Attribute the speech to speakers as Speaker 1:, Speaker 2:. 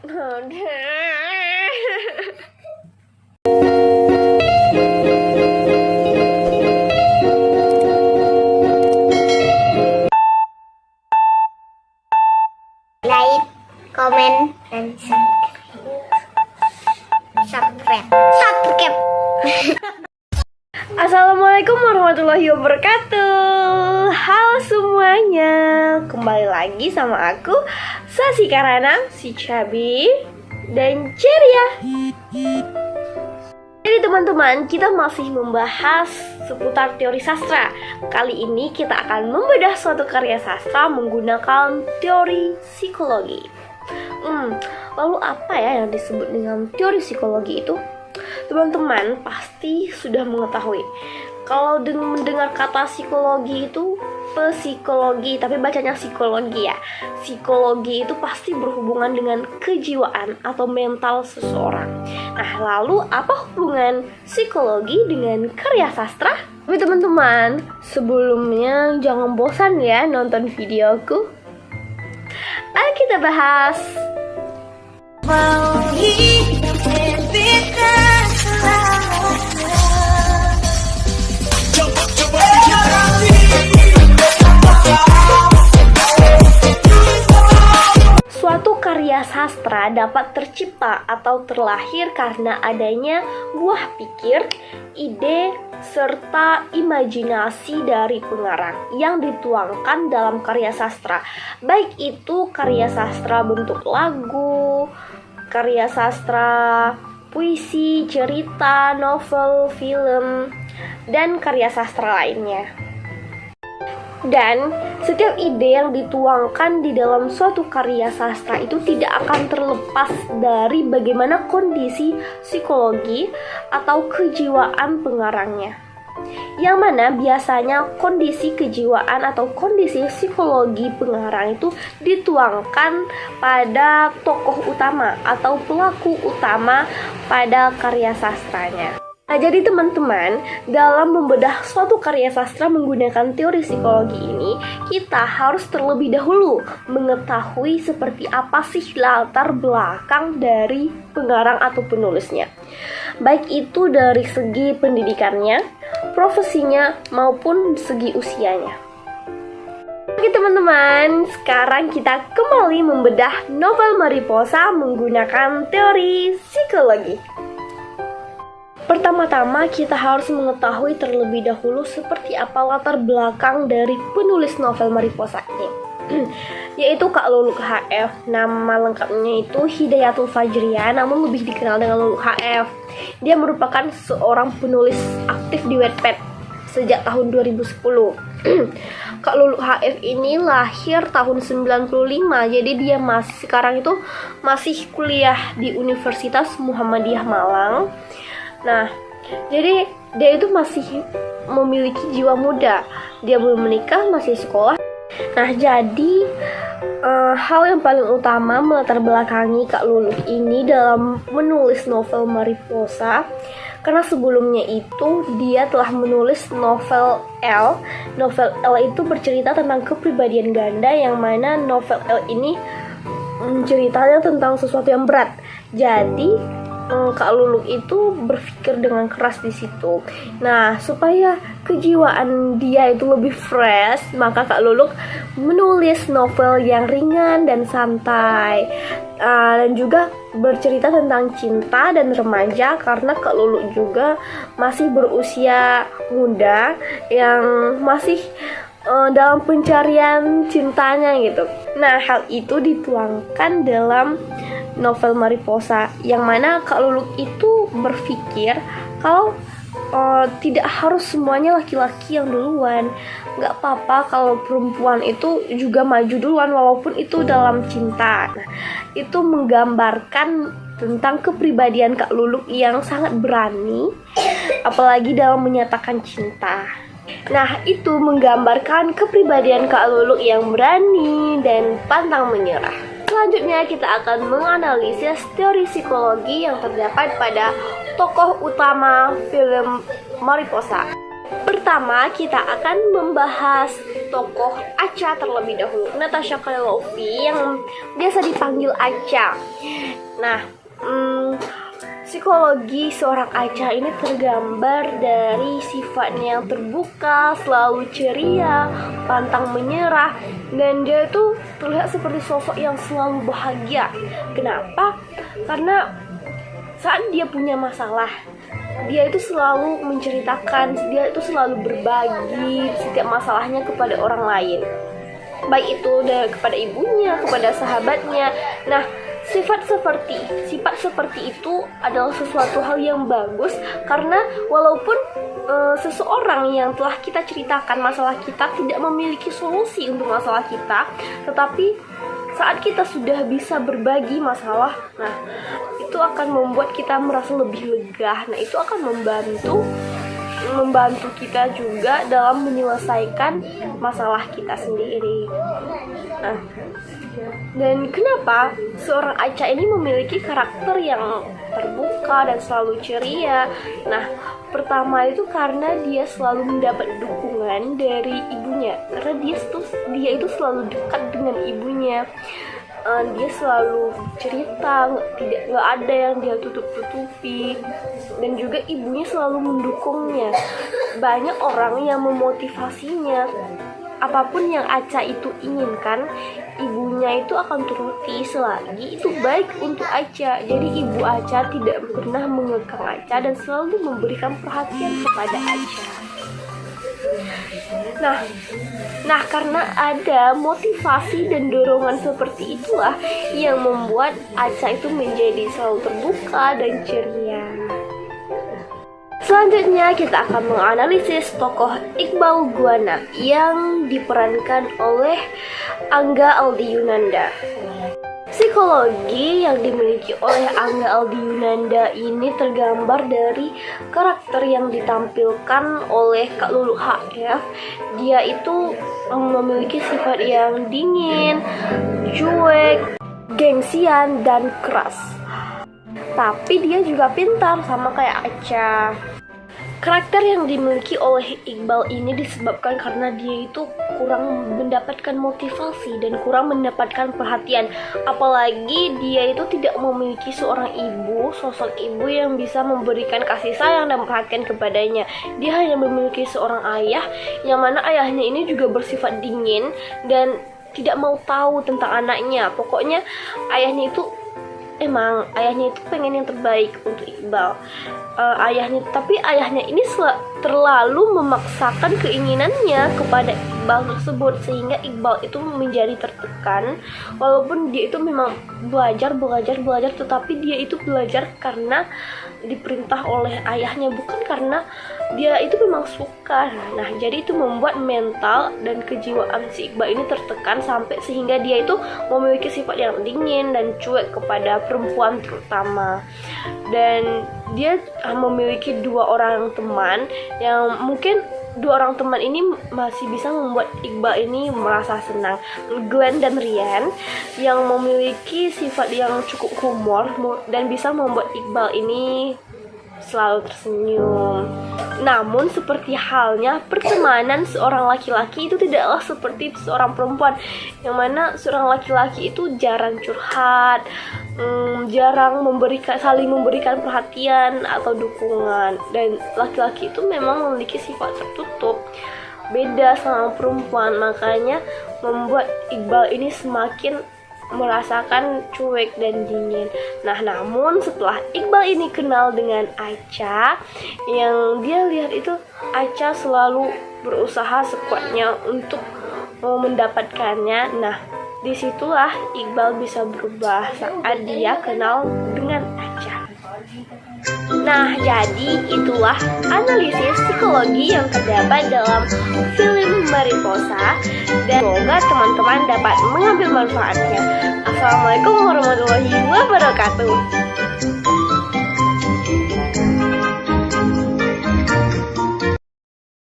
Speaker 1: Like, comment, dan subscribe.
Speaker 2: Assalamualaikum warahmatullahi wabarakatuh. Halo semuanya, kembali lagi sama aku Sasi Karana, si Cabi dan Ceria. Jadi teman-teman, kita masih membahas seputar teori sastra. Kali ini kita akan membedah suatu karya sastra menggunakan teori psikologi. Lalu apa ya yang disebut dengan teori psikologi itu? Teman-teman pasti sudah mengetahui kalau mendengar kata psikologi itu psikologi, tapi bacanya psikologi ya. Psikologi itu pasti berhubungan dengan kejiwaan atau mental seseorang. Nah, lalu apa hubungan psikologi dengan karya sastra? Tapi teman-teman, sebelumnya jangan bosan ya nonton videoku. Ayo kita bahas. Suatu karya sastra dapat tercipta atau terlahir karena adanya buah pikir, ide, serta imajinasi dari pengarang yang dituangkan dalam karya sastra. Baik itu karya sastra bentuk lagu, karya sastra puisi, cerita, novel, film, dan karya sastra lainnya. Dan setiap ide yang dituangkan di dalam suatu karya sastra itu tidak akan terlepas dari bagaimana kondisi psikologi atau kejiwaan pengarangnya. Yang mana biasanya kondisi kejiwaan atau kondisi psikologi pengarang itu dituangkan pada tokoh utama atau pelaku utama pada karya sastranya. Nah, jadi teman-teman, dalam membedah suatu karya sastra menggunakan teori psikologi ini, kita harus terlebih dahulu mengetahui seperti apa sih latar belakang dari pengarang atau penulisnya. Baik itu dari segi pendidikannya, profesinya, maupun segi usianya. Oke teman-teman, sekarang kita kembali membedah novel Mariposa menggunakan teori psikologi. Pertama-tama kita harus mengetahui terlebih dahulu seperti apa latar belakang dari penulis novel Mariposa ini. Yaitu Kak Luluk HF. Nama lengkapnya itu Hidayatul Fajriah, namun lebih dikenal dengan Luluk HF. Dia merupakan seorang penulis aktif di Wattpad sejak tahun 2010. Kak Luluk HF ini lahir tahun 95, jadi dia sekarang itu masih kuliah di Universitas Muhammadiyah Malang. Nah, jadi dia itu masih memiliki jiwa muda. Dia belum menikah, masih sekolah. Nah, jadi hal yang paling utama melatar belakangi Kak Luluk ini dalam menulis novel Mariposa, karena sebelumnya itu dia telah menulis novel L. Novel L itu bercerita tentang kepribadian ganda, yang mana novel L ini ceritanya tentang sesuatu yang berat. Jadi Kak Luluk itu berpikir dengan keras di situ. Nah, supaya kejiwaan dia itu lebih fresh, maka Kak Luluk menulis novel yang ringan dan santai, dan juga bercerita tentang cinta dan remaja, karena Kak Luluk juga masih berusia muda yang masih dalam pencarian cintanya gitu. Nah, hal itu dituangkan dalam novel Mariposa, yang mana Kak Luluk itu berpikir kalau tidak harus semuanya laki-laki yang duluan. Gak apa-apa kalau perempuan itu juga maju duluan walaupun itu dalam cinta. Nah, itu menggambarkan tentang kepribadian Kak Luluk yang sangat berani, apalagi dalam menyatakan cinta. Nah, itu menggambarkan kepribadian Kak Luluk yang berani dan pantang menyerah. Selanjutnya kita akan menganalisis teori psikologi yang terdapat pada tokoh utama film Mariposa. Pertama, kita akan membahas tokoh Acha terlebih dahulu. Natasha Kalilovi yang biasa dipanggil Acha. Nah, psikologi seorang Acha ini tergambar dari sifatnya yang terbuka, selalu ceria, pantang menyerah, dan dia itu terlihat seperti sosok yang selalu bahagia. Kenapa? Karena saat dia punya masalah, dia itu selalu menceritakan, dia itu selalu berbagi setiap masalahnya kepada orang lain, baik itu kepada ibunya, kepada sahabatnya. Nah, sifat seperti itu adalah sesuatu hal yang bagus, karena walaupun seseorang yang telah kita ceritakan masalah kita tidak memiliki solusi untuk masalah kita, tetapi saat kita sudah bisa berbagi masalah, nah itu akan membuat kita merasa lebih lega. Nah, itu akan membantu kita juga dalam menyelesaikan masalah kita sendiri. Nah, dan kenapa seorang Acha ini memiliki karakter yang terbuka dan selalu ceria? Nah, pertama itu karena dia selalu mendapat dukungan dari ibunya, karena dia itu selalu dekat dengan ibunya. Dia selalu cerita, nggak ada yang dia tutup-tutupi, dan juga ibunya selalu mendukungnya. Banyak orang yang memotivasinya. Apapun yang Acha itu inginkan, ibunya itu akan turuti selagi itu baik untuk Acha. Jadi ibu Acha tidak pernah mengekang Acha dan selalu memberikan perhatian kepada Acha. Nah, karena ada motivasi dan dorongan seperti itulah yang membuat Acha itu menjadi selalu terbuka dan ceria. Selanjutnya kita akan menganalisis tokoh Iqbal Guana yang diperankan oleh Angga Aldi-Yunanda. Psikologi yang dimiliki oleh Angga Aldi-Yunanda ini tergambar dari karakter yang ditampilkan oleh Kak Lulu HF. Dia itu memiliki sifat yang dingin, cuek, gengsian, dan keras. Tapi dia juga pintar sama kayak Acha. Karakter yang dimiliki oleh Iqbal ini disebabkan karena dia itu kurang mendapatkan motivasi dan kurang mendapatkan perhatian. Apalagi dia itu tidak memiliki seorang ibu, sosok ibu yang bisa memberikan kasih sayang dan perhatian kepadanya. Dia hanya memiliki seorang ayah, yang mana ayahnya ini juga bersifat dingin dan tidak mau tahu tentang anaknya. Pokoknya ayahnya itu pengen yang terbaik untuk Iqbal. Tapi ayahnya ini terlalu memaksakan keinginannya kepada Iqbal tersebut, sehingga Iqbal itu menjadi tertekan. Walaupun dia itu memang belajar, tetapi dia itu belajar karena diperintah oleh ayahnya, bukan karena dia itu memang suka. Nah, jadi itu membuat mental dan kejiwaan si Iqbal ini tertekan sampai sehingga dia itu memiliki sifat yang dingin dan cuek kepada perempuan terutama. Dan dia memiliki 2 orang teman yang mungkin 2 orang teman ini masih bisa membuat Iqbal ini merasa senang. Glenn dan Ryan yang memiliki sifat yang cukup humor dan bisa membuat Iqbal ini selalu tersenyum. Namun seperti halnya pertemanan seorang laki-laki itu tidaklah seperti seorang perempuan, yang mana seorang laki-laki itu jarang curhat, jarang saling memberikan perhatian atau dukungan, dan laki-laki itu memang memiliki sifat tertutup, beda sama perempuan. Makanya membuat Iqbal ini semakin merasakan cuek dan dingin. Nah, namun setelah Iqbal ini kenal dengan Acha, yang dia lihat itu Acha selalu berusaha sekuatnya untuk mendapatkannya. Nah, disitulah Iqbal bisa berubah saat dia kenal dengan Acha. Nah, jadi itulah analisis psikologi yang terdapat dalam film Mariposa, dan semoga teman-teman dapat mengambil manfaatnya. Assalamualaikum warahmatullahi wabarakatuh.